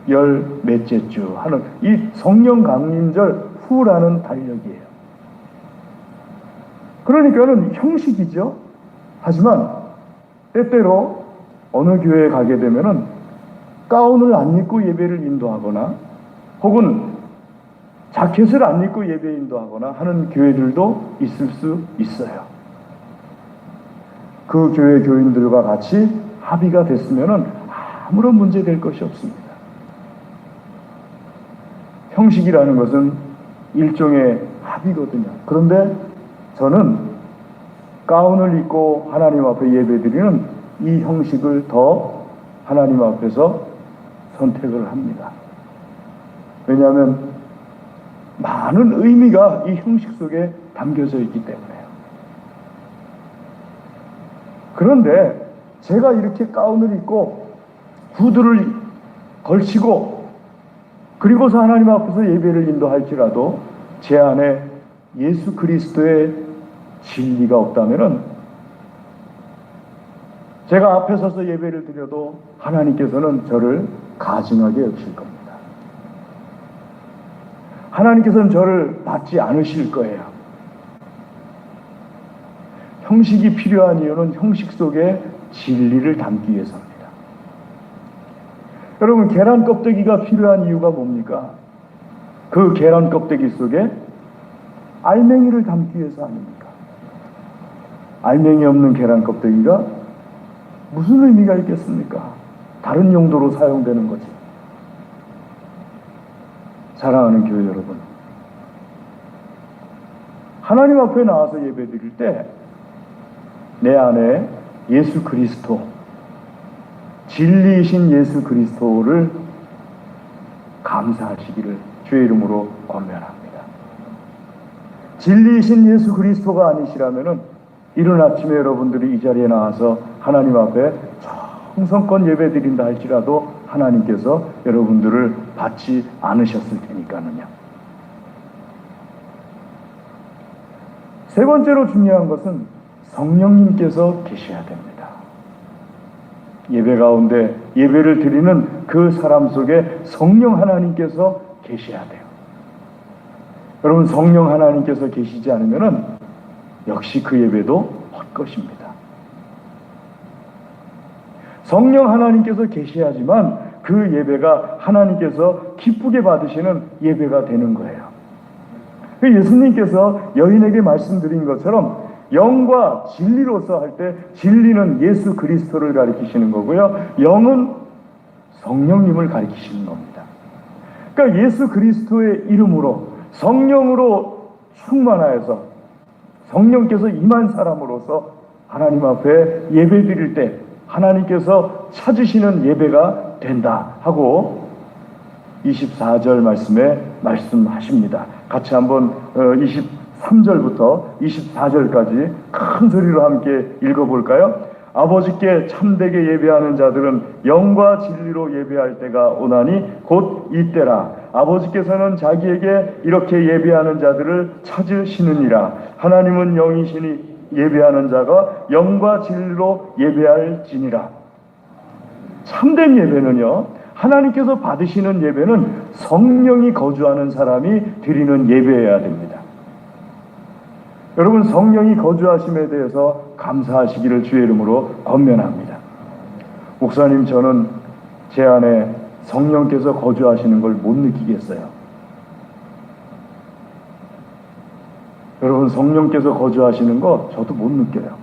10몇째 주 하는 이 성령 강림절 후라는 달력이에요. 그러니까는 형식이죠. 하지만 때때로 어느 교회에 가게 되면은 가운을 안 입고 예배를 인도하거나 혹은 자켓을 안 입고 예배 인도하거나 하는 교회들도 있을 수 있어요. 그 교회 교인들과 같이 합의가 됐으면은 아무런 문제 될 것이 없습니다. 형식이라는 것은 일종의 합의거든요. 그런데 저는 가운을 입고 하나님 앞에 예배드리는 이 형식을 더 하나님 앞에서 선택을 합니다. 왜냐하면 많은 의미가 이 형식 속에 담겨져 있기 때문에요. 그런데 제가 이렇게 가운을 입고 후드를 걸치고 그리고서 하나님 앞에서 예배를 인도할지라도 제 안에 예수 그리스도의 진리가 없다면은 제가 앞에 서서 예배를 드려도 하나님께서는 저를 가증하게 여기실 겁니다. 하나님께서는 저를 받지 않으실 거예요. 형식이 필요한 이유는 형식 속에 진리를 담기 위해서입니다. 여러분, 계란 껍데기가 필요한 이유가 뭡니까? 그 계란 껍데기 속에 알맹이를 담기 위해서 아닙니까? 알맹이 없는 계란 껍데기가 무슨 의미가 있겠습니까? 다른 용도로 사용되는 거지. 사랑하는 교회 여러분, 하나님 앞에 나와서 예배 드릴 때 내 안에 예수 그리스도, 진리이신 예수 그리스도를 감사하시기를 주의 이름으로 권면합니다. 진리이신 예수 그리스도가 아니시라면은 이른 아침에 여러분들이 이 자리에 나와서 하나님 앞에 정성껏 예배 드린다 할지라도 하나님께서 여러분들을 받지 않으셨을 테니까는요. 세 번째로 중요한 것은 성령님께서 계셔야 됩니다. 예배 가운데 예배를 드리는 그 사람 속에 성령 하나님께서 계셔야 돼요. 여러분, 성령 하나님께서 계시지 않으면은 역시 그 예배도 헛것입니다. 성령 하나님께서 계셔야지만 그 예배가 하나님께서 기쁘게 받으시는 예배가 되는 거예요. 예수님께서 여인에게 말씀드린 것처럼 영과 진리로서 할 때 진리는 예수 그리스도를 가리키시는 거고요, 영은 성령님을 가리키시는 겁니다. 그러니까 예수 그리스도의 이름으로 성령으로 충만하여서 성령께서 임한 사람으로서 하나님 앞에 예배 드릴 때 하나님께서 찾으시는 예배가 된다 하고 24절 말씀에 말씀하십니다. 같이 한번 23절부터 24절까지 큰 소리로 함께 읽어볼까요? 아버지께 참되게 예배하는 자들은 영과 진리로 예배할 때가 오나니 곧 이때라. 아버지께서는 자기에게 이렇게 예배하는 자들을 찾으시느니라. 하나님은 영이시니 예배하는 자가 영과 진리로 예배할지니라. 참된 예배는요, 하나님께서 받으시는 예배는 성령이 거주하는 사람이 드리는 예배여야 됩니다. 여러분, 성령이 거주하심에 대해서 감사하시기를 주의 이름으로 권면합니다. 목사님, 저는 제 안에 성령께서 거주하시는 걸 못 느끼겠어요. 여러분, 성령께서 거주하시는 거 저도 못 느껴요.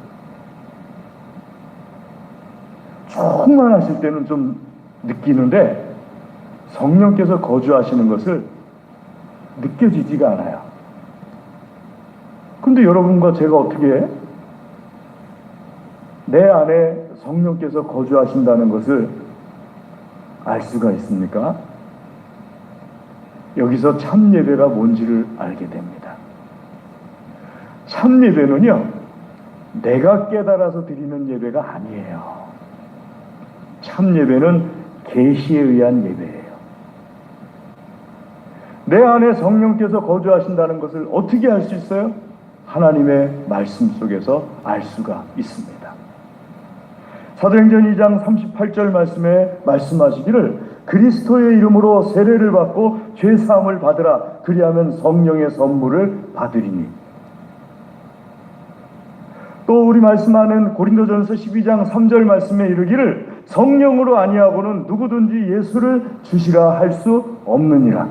충만하실 때는 좀 느끼는데 성령께서 거주하시는 것을 느껴지지가 않아요. 근데 여러분과 제가 어떻게 내 안에 성령께서 거주하신다는 것을 알 수가 있습니까? 여기서 참 예배가 뭔지를 알게 됩니다. 참 예배는요, 내가 깨달아서 드리는 예배가 아니에요. 참 예배는 계시에 의한 예배예요. 내 안에 성령께서 거주하신다는 것을 어떻게 알 수 있어요? 하나님의 말씀 속에서 알 수가 있습니다. 사도행전 2장 38절 말씀에 말씀하시기를 그리스도의 이름으로 세례를 받고 죄사함을 받으라. 그리하면 성령의 선물을 받으리니. 또 우리 말씀하는 고린도전서 12장 3절 말씀에 이르기를 성령으로 아니하고는 누구든지 예수를 주시라 할 수 없느니라.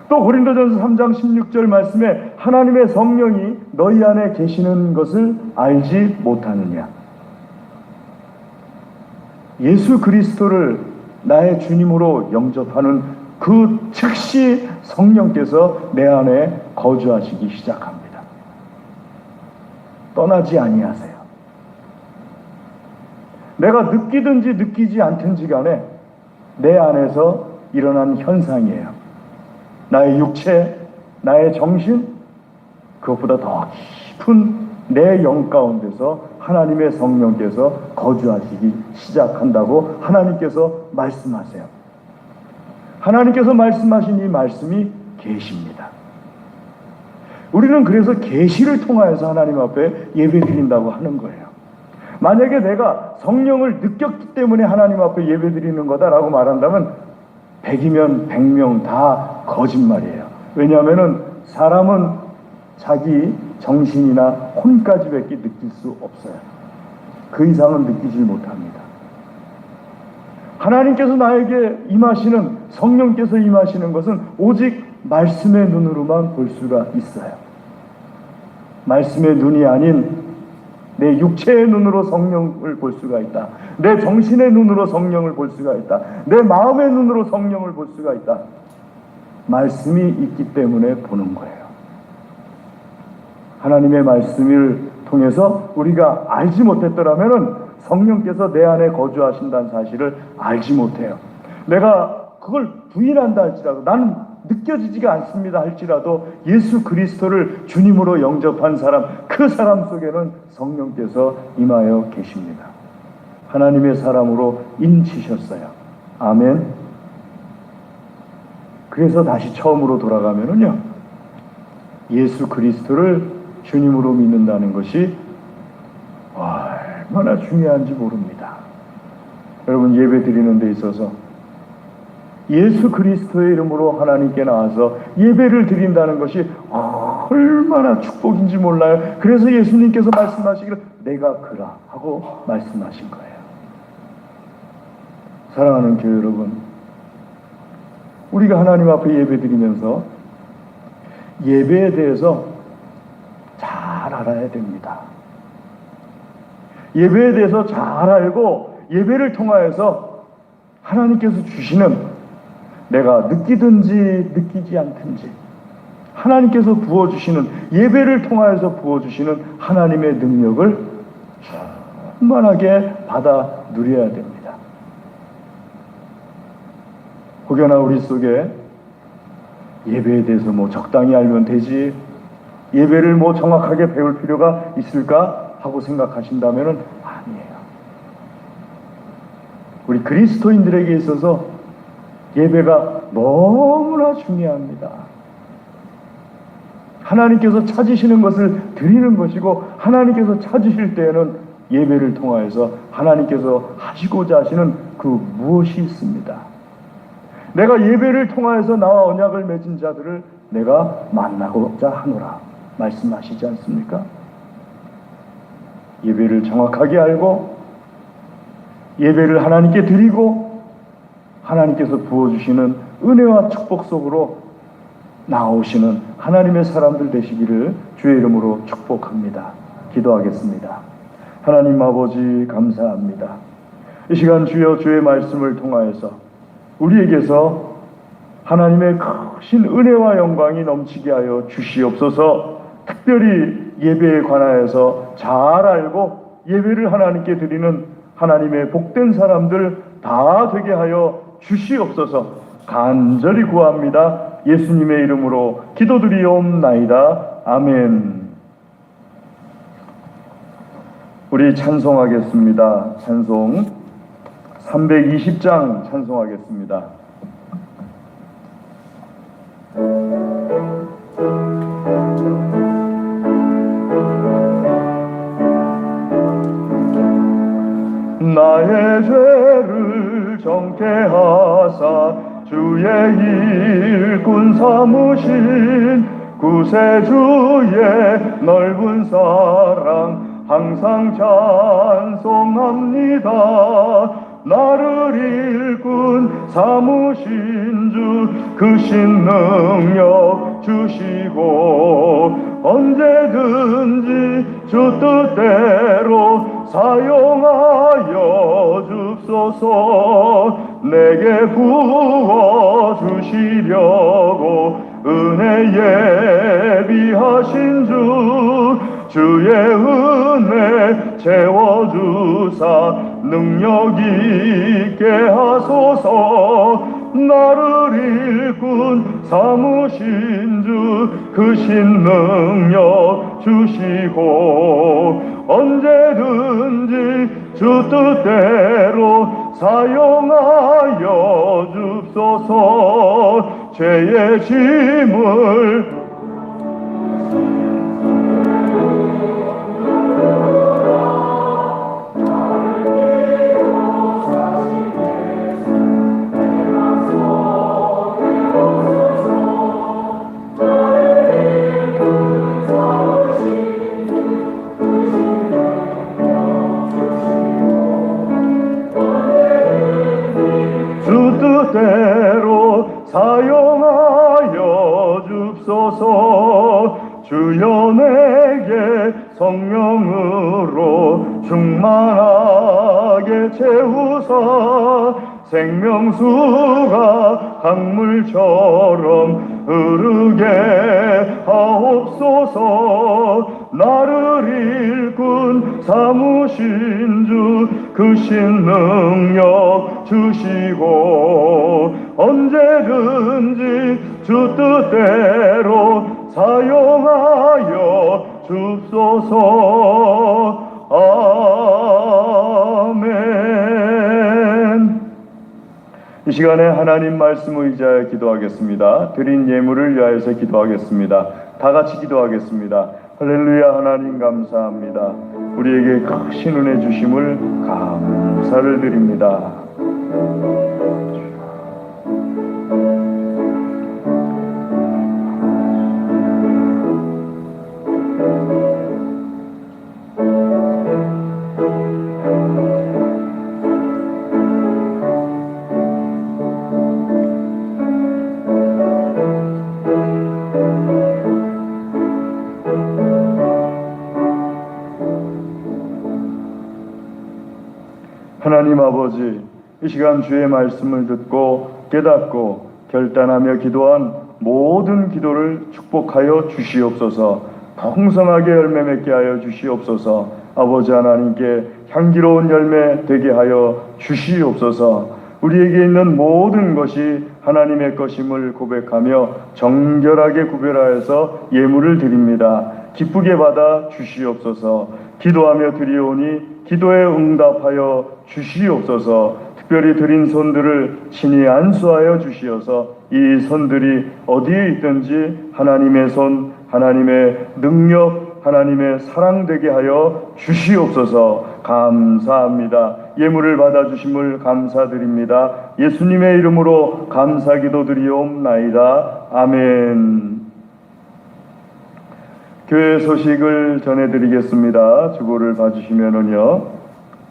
또 고린도전서 3장 16절 말씀에 하나님의 성령이 너희 안에 계시는 것을 알지 못하느냐. 예수 그리스도를 나의 주님으로 영접하는 그 즉시 성령께서 내 안에 거주하시기 시작합니다. 떠나지 아니하세요. 내가 느끼든지 느끼지 않든지 간에 내 안에서 일어난 현상이에요. 나의 육체, 나의 정신, 그것보다 더 깊은 내 영 가운데서 하나님의 성령께서 거주하시기 시작한다고 하나님께서 말씀하세요. 하나님께서 말씀하신 이 말씀이 계시입니다. 우리는 그래서 계시를 통하여서 하나님 앞에 예배드린다고 하는 거예요. 만약에 내가 성령을 느꼈기 때문에 하나님 앞에 예배드리는 거다라고 말한다면 100이면 100명 다 거짓말이에요. 왜냐하면 사람은 자기 정신이나 혼까지밖에 느낄 수 없어요. 그 이상은 느끼지 못합니다. 하나님께서 나에게 임하시는, 성령께서 임하시는 것은 오직 말씀의 눈으로만 볼 수가 있어요. 말씀의 눈이 아닌 내 육체의 눈으로 성령을 볼 수가 있다. 내 정신의 눈으로 성령을 볼 수가 있다. 내 마음의 눈으로 성령을 볼 수가 있다. 말씀이 있기 때문에 보는 거예요. 하나님의 말씀을 통해서 우리가 알지 못했더라면 성령께서 내 안에 거주하신다는 사실을 알지 못해요. 내가 그걸 부인한다 할지라도, 나는 느껴지지가 않습니다 할지라도 예수 그리스도를 주님으로 영접한 사람, 그 사람 속에는 성령께서 임하여 계십니다. 하나님의 사람으로 인치셨어요. 아멘. 그래서 다시 처음으로 돌아가면은요, 예수 그리스도를 주님으로 믿는다는 것이 얼마나 중요한지 모릅니다. 여러분, 예배 드리는 데 있어서 예수 그리스도의 이름으로 하나님께 나와서 예배를 드린다는 것이 얼마나 축복인지 몰라요. 그래서 예수님께서 말씀하시기를 내가 그라 하고 말씀하신 거예요. 사랑하는 교회 여러분, 우리가 하나님 앞에 예배 드리면서 예배에 대해서 잘 알아야 됩니다. 예배에 대해서 잘 알고 예배를 통하여서 하나님께서 주시는, 내가 느끼든지 느끼지 않든지 하나님께서 부어주시는, 예배를 통하여서 부어주시는 하나님의 능력을 충만하게 받아 누려야 됩니다. 혹여나 우리 속에 예배에 대해서 적당히 알면 되지, 예배를 정확하게 배울 필요가 있을까 하고 생각하신다면 아니에요. 우리 그리스도인들에게 있어서 예배가 너무나 중요합니다. 하나님께서 찾으시는 것을 드리는 것이고, 하나님께서 찾으실 때에는 예배를 통하여서 하나님께서 하시고자 하시는 그 무엇이 있습니다. 내가 예배를 통하여서 나와 언약을 맺은 자들을 내가 만나고자 하노라 말씀하시지 않습니까? 예배를 정확하게 알고 예배를 하나님께 드리고 하나님께서 부어주시는 은혜와 축복 속으로 나오시는 하나님의 사람들 되시기를 주의 이름으로 축복합니다. 기도하겠습니다. 하나님 아버지, 감사합니다. 이 시간 주여, 주의 말씀을 통하여서 우리에게서 하나님의 크신 은혜와 영광이 넘치게 하여 주시옵소서. 특별히 예배에 관하여서 잘 알고 예배를 하나님께 드리는 하나님의 복된 사람들 다 되게 하여 주시옵소서. 간절히 구합니다. 예수님의 이름으로 기도드리옵나이다. 아멘. 우리 찬송하겠습니다. 찬송 320장 찬송하겠습니다. 나의 죄를 정케 하사 주의 일꾼 삼으신 구세주의 넓은 사랑 항상 찬송합니다. 나를 일꾼 삼으신 주 그 신능력 주시고 언제든지 주 뜻대로 사용하여 줍소서. 내게 부어 주시려고 은혜 예비하신 주 주의 은혜 채워주사 능력 있게 하소서. 나를 일꾼 삼으신 주 그 신능력 주시고 언제든지 주 뜻대로 사용하여 줍소서. 죄의 짐을 뜻대로 사용하여 줍소서. 주여 내게 성령으로 충만하게 채우사 생명수가 강물처럼 흐르게 하옵소서. 나를 일꾼 삼으신 주 그 신능력 주시고 언제든지 주 뜻대로 사용하여 줍소서. 아멘. 이 시간에 하나님 말씀을 의지하여 기도하겠습니다. 드린 예물을 위하여서 기도하겠습니다. 다 같이 기도하겠습니다. 할렐루야. 하나님 감사합니다. 우리에게 크신 은혜 주심을 감사를 드립니다. 하나님 아버지, 이 시간 주의 말씀을 듣고 깨닫고 결단하며 기도한 모든 기도를 축복하여 주시옵소서. 풍성하게 열매 맺게 하여 주시옵소서. 아버지 하나님께 향기로운 열매 되게 하여 주시옵소서. 우리에게 있는 모든 것이 하나님의 것임을 고백하며 정결하게 구별하여서 예물을 드립니다. 기쁘게 받아 주시옵소서. 기도하며 드리오니 기도에 응답하여 주시옵소서. 특별히 드린 손들을 친히 안수하여 주시어서 이 손들이 어디에 있든지 하나님의 손, 하나님의 능력, 하나님의 사랑되게 하여 주시옵소서. 감사합니다. 예물을 받아주심을 감사드립니다. 예수님의 이름으로 감사기도 드리옵나이다. 아멘. 교회 소식을 전해드리겠습니다. 주보를 봐주시면은요,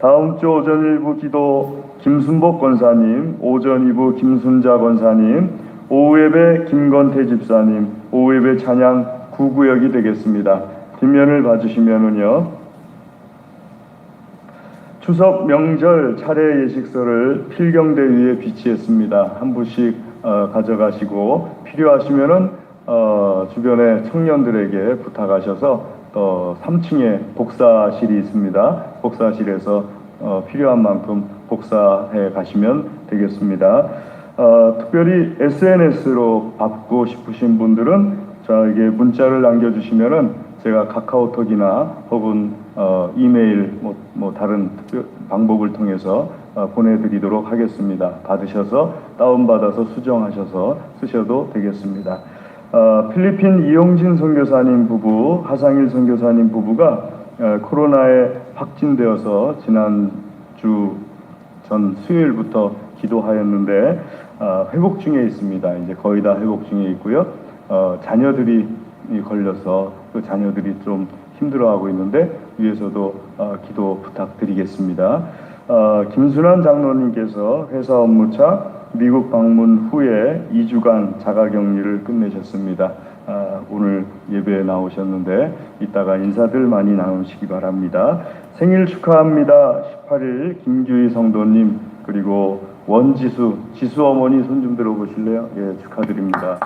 다음 주 오전 1부 기도 김순복 권사님, 오전 2부 김순자 권사님, 오후 예배 김건태 집사님, 오후 예배 찬양 구구역이 되겠습니다. 뒷면을 봐주시면은요, 추석 명절 차례 예식서를 필경대 위에 비치했습니다. 한 부씩 가져가시고 필요하시면은 주변의 청년들에게 부탁하셔서 3층에 복사실이 있습니다. 복사실에서 필요한 만큼 복사해 가시면 되겠습니다. 특별히 SNS로 받고 싶으신 분들은 저에게 문자를 남겨주시면은 제가 카카오톡이나 혹은 이메일 다른 방법을 통해서 보내드리도록 하겠습니다. 받으셔서 다운받아서 수정하셔서 쓰셔도 되겠습니다. 필리핀 이용진 선교사님 부부, 하상일 선교사님 부부가 코로나에 확진되어서 지난주 전 수요일부터 기도하였는데 회복 중에 있습니다. 이제 거의 다 회복 중에 있고요. 자녀들이 걸려서 그 자녀들이 좀 힘들어하고 있는데 위에서도 기도 부탁드리겠습니다. 김순환 장로님께서 회사 업무차 미국 방문 후에 2주간 자가격리를 끝내셨습니다. 오늘 예배에 나오셨는데 이따가 인사들 많이 나누시기 바랍니다. 생일 축하합니다. 18일 김규희 성도님, 그리고 원지수, 지수 어머니 손 좀 들어보실래요? 예, 축하드립니다.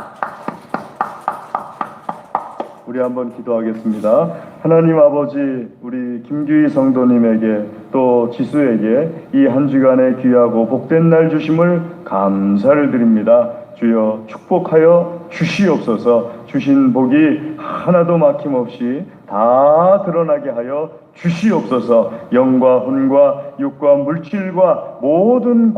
우리 한번 기도하겠습니다. 하나님 아버지, 우리 김규희 성도님에게 또 지수에게 이 한 주간의 귀하고 복된 날 주심을 감사를 드립니다. 주여 축복하여 주시옵소서. 주신 복이 하나도 막힘없이 다 드러나게 하여 주시옵소서. 영과 혼과 육과 물질과 모든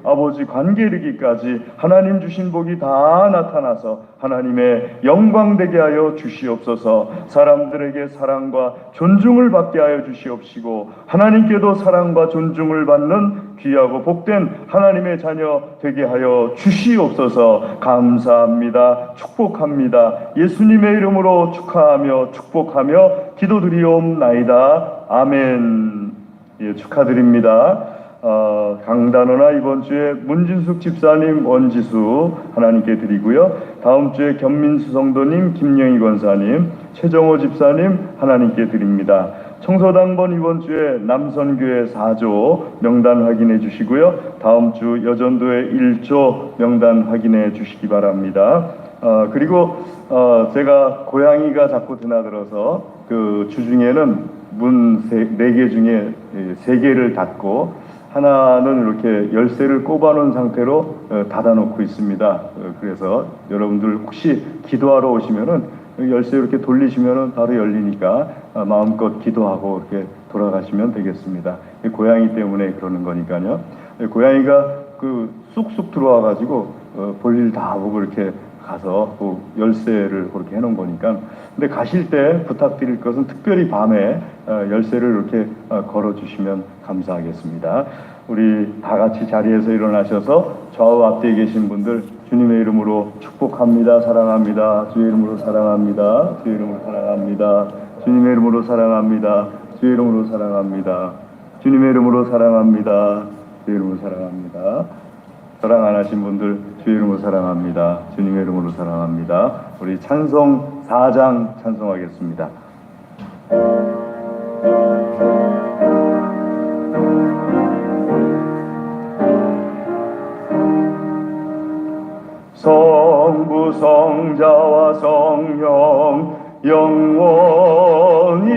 아버지 관계 이르기까지 하나님 주신 복이 다 나타나서 하나님의 영광되게 하여 주시옵소서. 사람들에게 사랑과 존중을 받게 하여 주시옵시고 하나님께도 사랑과 존중을 받는 귀하고 복된 하나님의 자녀 되게 하여 주시옵소서. 감사합니다. 축복합니다. 예수님의 이름으로 축하하며 축복하며 기도드리옵나이다. 아멘. 예, 축하드립니다. 강단호나 이번 주에 문진숙 집사님 원지수 하나님께 드리고요. 다음 주에 견민수 성도님, 김영희 권사님, 최정호 집사님 하나님께 드립니다. 청소당번 이번 주에 남선교회 4조 명단 확인해 주시고요. 다음 주 여전도회 1조 명단 확인해 주시기 바랍니다. 그리고 제가 고양이가 자꾸 드나들어서 그 주중에는 문 4개 중에 3개를 닫고 하나는 이렇게 열쇠를 꼽아놓은 상태로 닫아놓고 있습니다. 그래서 여러분들 혹시 기도하러 오시면은 열쇠 이렇게 돌리시면은 바로 열리니까 마음껏 기도하고 이렇게 돌아가시면 되겠습니다. 고양이 때문에 그러는 거니까요. 고양이가 그 쑥쑥 들어와가지고 볼일 다 보고 이렇게 가서 그 열쇠를 그렇게 해놓은 거니까. 근데 가실 때 부탁드릴 것은 특별히 밤에 열쇠를 이렇게 걸어주시면 감사하겠습니다. 우리 다 같이 자리에서 일어나셔서 좌우 앞뒤에 계신 분들 주님의 이름으로 축복합니다. 사랑합니다. 주의 이름으로 사랑합니다. 주의 이름으로 사랑합니다. 주님의 이름으로 사랑합니다. 주의 이름으로 사랑합니다. 주님의 이름으로 사랑합니다. 주의 이름으로 사랑합니다. 사랑 안 하신 분들 주의 이름으로 사랑합니다. 주님의 이름으로 사랑합니다. 우리 찬송 4장 찬송하겠습니다. 성부 성자와 성령 영원히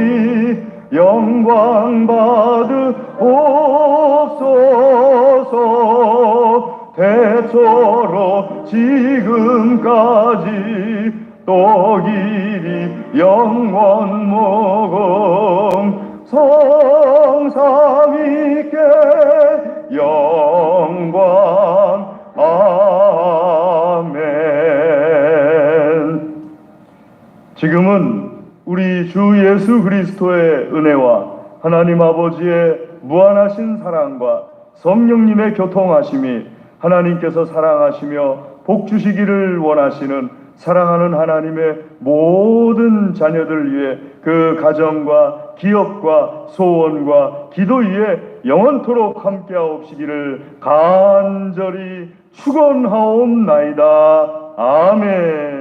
영광 받으옵소서. 대초로 지금까지 또 길이 영원 모금 성삼위께 영광. 아멘. 지금은 우리 주 예수 그리스도의 은혜와 하나님 아버지의 무한하신 사랑과 성령님의 교통하심이 하나님께서 사랑하시며 복 주시기를 원하시는 사랑하는 하나님의 모든 자녀들 위해 그 가정과 기업과 소원과 기도 위에 영원토록 함께하옵시기를 간절히 축원하옵나이다. 아멘.